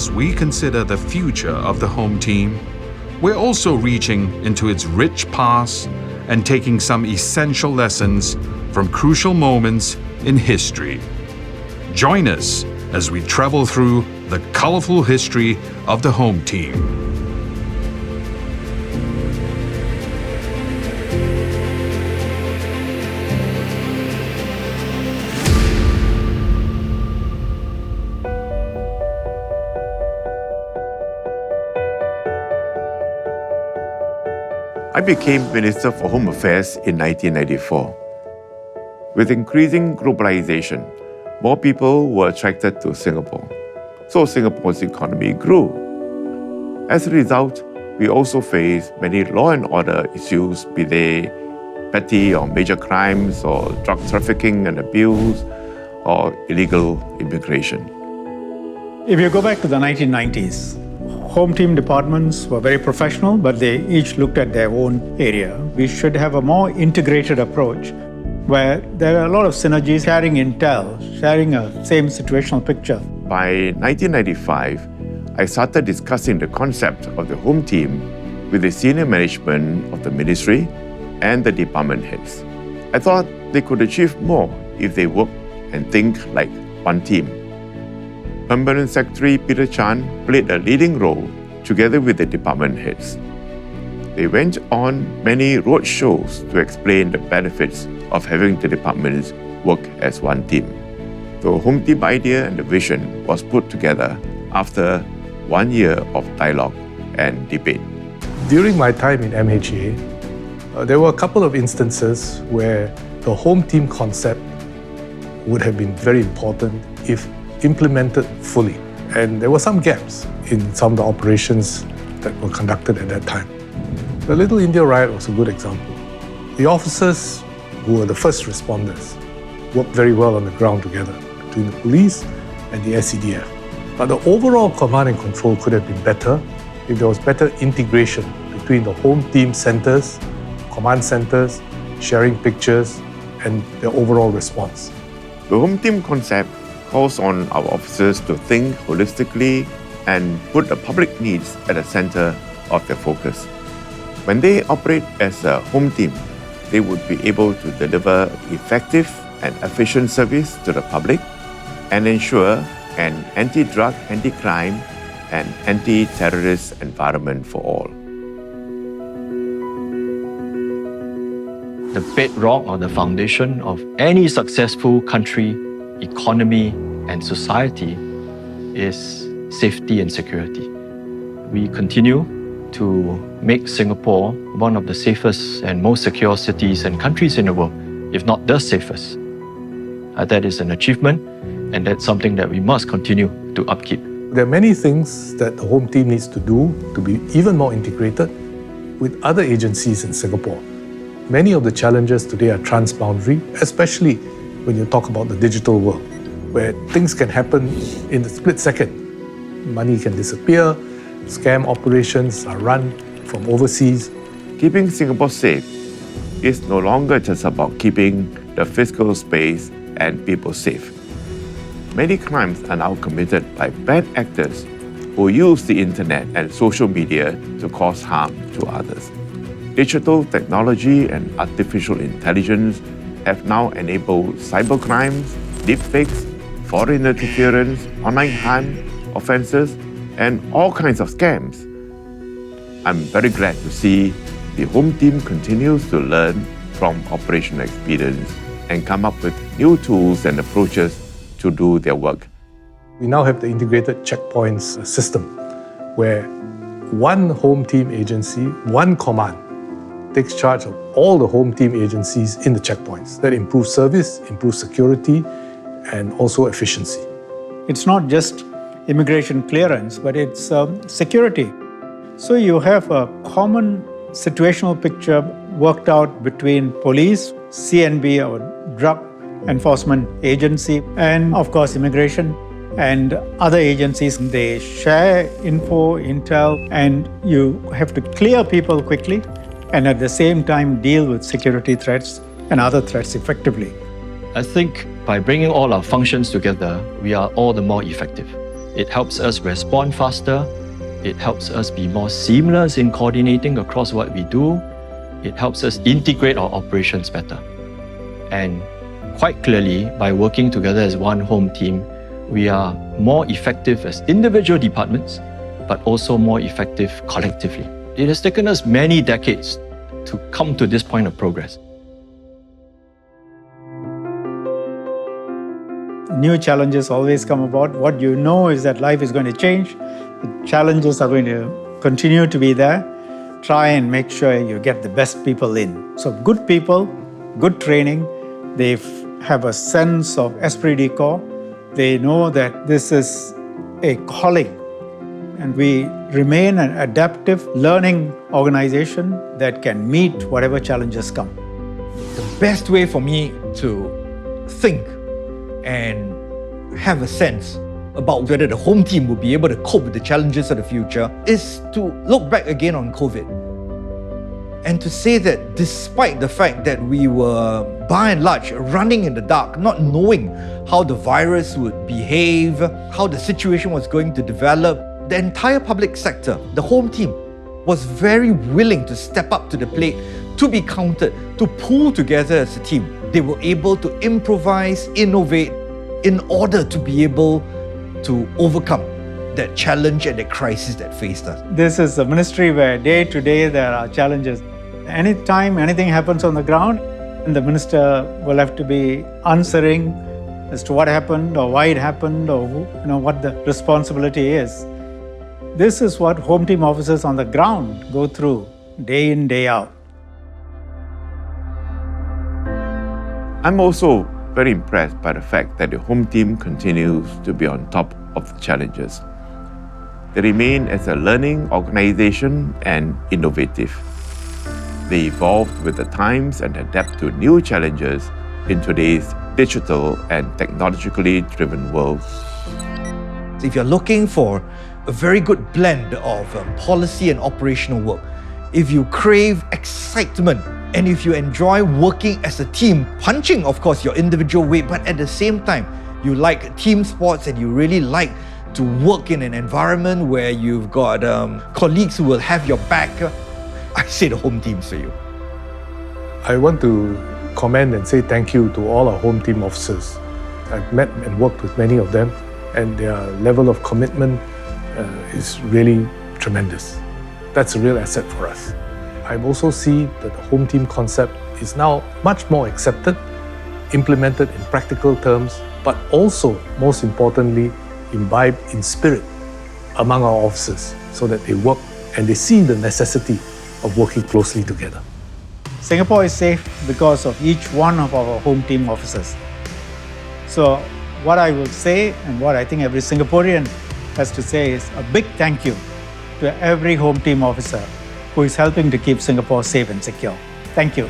As we consider the future of the home team, we're also reaching into its rich past and taking some essential lessons from crucial moments in history. Join us as we travel through the colorful history of the home team. I became Minister for Home Affairs in 1994. With increasing globalization, more people were attracted to Singapore, so Singapore's economy grew. As a result, we also faced many law and order issues, be they petty or major crimes or drug trafficking and abuse or illegal immigration. If you go back to the 1990s, home team departments were very professional, but they each looked at their own area. We should have a more integrated approach where there are a lot of synergies, sharing intel, sharing a same situational picture. By 1995, I started discussing the concept of the home team with the senior management of the ministry and the department heads. I thought they could achieve more if they work and think like one team. Permanent Secretary Peter Chan played a leading role together with the department heads. They went on many road shows to explain the benefits of having the departments work as one team. The home team idea and the vision was put together after 1 year of dialogue and debate. During my time in MHA, there were a couple of instances where the home team concept would have been very important if implemented fully. And there were some gaps in some of the operations that were conducted at that time. The Little India riot was a good example. The officers who were the first responders worked very well on the ground together between the police and the SCDF. But the overall command and control could have been better if there was better integration between the home team centers, command centers, sharing pictures, and their overall response. The home team concept calls on our officers to think holistically and put the public needs at the center of their focus. When they operate as a home team, they would be able to deliver effective and efficient service to the public and ensure an anti-drug, anti-crime, and anti-terrorist environment for all. The bedrock or the foundation of any successful country, economy, and society is safety and security. We continue to make Singapore one of the safest and most secure cities and countries in the world, if not the safest. That is an achievement, and that's something that we must continue to upkeep. There are many things that the home team needs to do to be even more integrated with other agencies in Singapore. Many of the challenges today are transboundary, especially when you talk about the digital world, where things can happen in a split second. Money can disappear, scam operations are run from overseas. Keeping Singapore safe is no longer just about keeping the physical space and people safe. Many crimes are now committed by bad actors who use the internet and social media to cause harm to others. Digital technology and artificial intelligence have now enabled cybercrimes, deepfakes, foreign interference, online harm offenses, and all kinds of scams. I'm very glad to see the home team continues to learn from operational experience and come up with new tools and approaches to do their work. We now have the integrated checkpoints system where one home team agency, one command takes charge of all the home team agencies in the checkpoints. That improves service, improves security, and also efficiency. It's not just immigration clearance, but it's security. So you have a common situational picture worked out between police, CNB, our drug enforcement agency, and of course immigration and other agencies. They share info, intel, and you have to clear people quickly and at the same time deal with security threats and other threats effectively. I think by bringing all our functions together, we are all the more effective. It helps us respond faster. It helps us be more seamless in coordinating across what we do. It helps us integrate our operations better. And quite clearly, by working together as one home team, we are more effective as individual departments, but also more effective collectively. It has taken us many decades to come to this point of progress. New challenges always come about. What you know is that life is going to change. The challenges are going to continue to be there. Try and make sure you get the best people in. So good people, good training, they have a sense of esprit de corps. They know that this is a calling, and we remain an adaptive learning organization that can meet whatever challenges come. The best way for me to think and have a sense about whether the home team will be able to cope with the challenges of the future is to look back again on COVID and to say that despite the fact that we were by and large running in the dark, not knowing how the virus would behave, how the situation was going to develop, the entire public sector, the home team, was very willing to step up to the plate, to be counted, to pull together as a team. They were able to improvise, innovate in order to be able to overcome that challenge and that crisis that faced us. This is a ministry where day to day there are challenges. Anytime anything happens on the ground, the minister will have to be answering as to what happened or why it happened or what the responsibility is. This is what home team officers on the ground go through day in, day out. I'm also very impressed by the fact that the home team continues to be on top of the challenges. They remain as a learning organization and innovative. They evolve with the times and adapt to new challenges in today's digital and technologically driven world. If you're looking for a very good blend of policy and operational work, if you crave excitement, and if you enjoy working as a team, punching, of course, your individual weight, but at the same time, you like team sports and you really like to work in an environment where you've got colleagues who will have your back, I say the home team's for you. I want to commend and say thank you to all our home team officers. I've met and worked with many of them, and their level of commitment is really tremendous. That's a real asset for us. I also see that the home team concept is now much more accepted, implemented in practical terms, but also, most importantly, imbibed in spirit among our officers so that they work and they see the necessity of working closely together. Singapore is safe because of each one of our home team officers. So what I will say, and what I think every Singaporean has to say, is a big thank you to every home team officer who is helping to keep Singapore safe and secure. Thank you.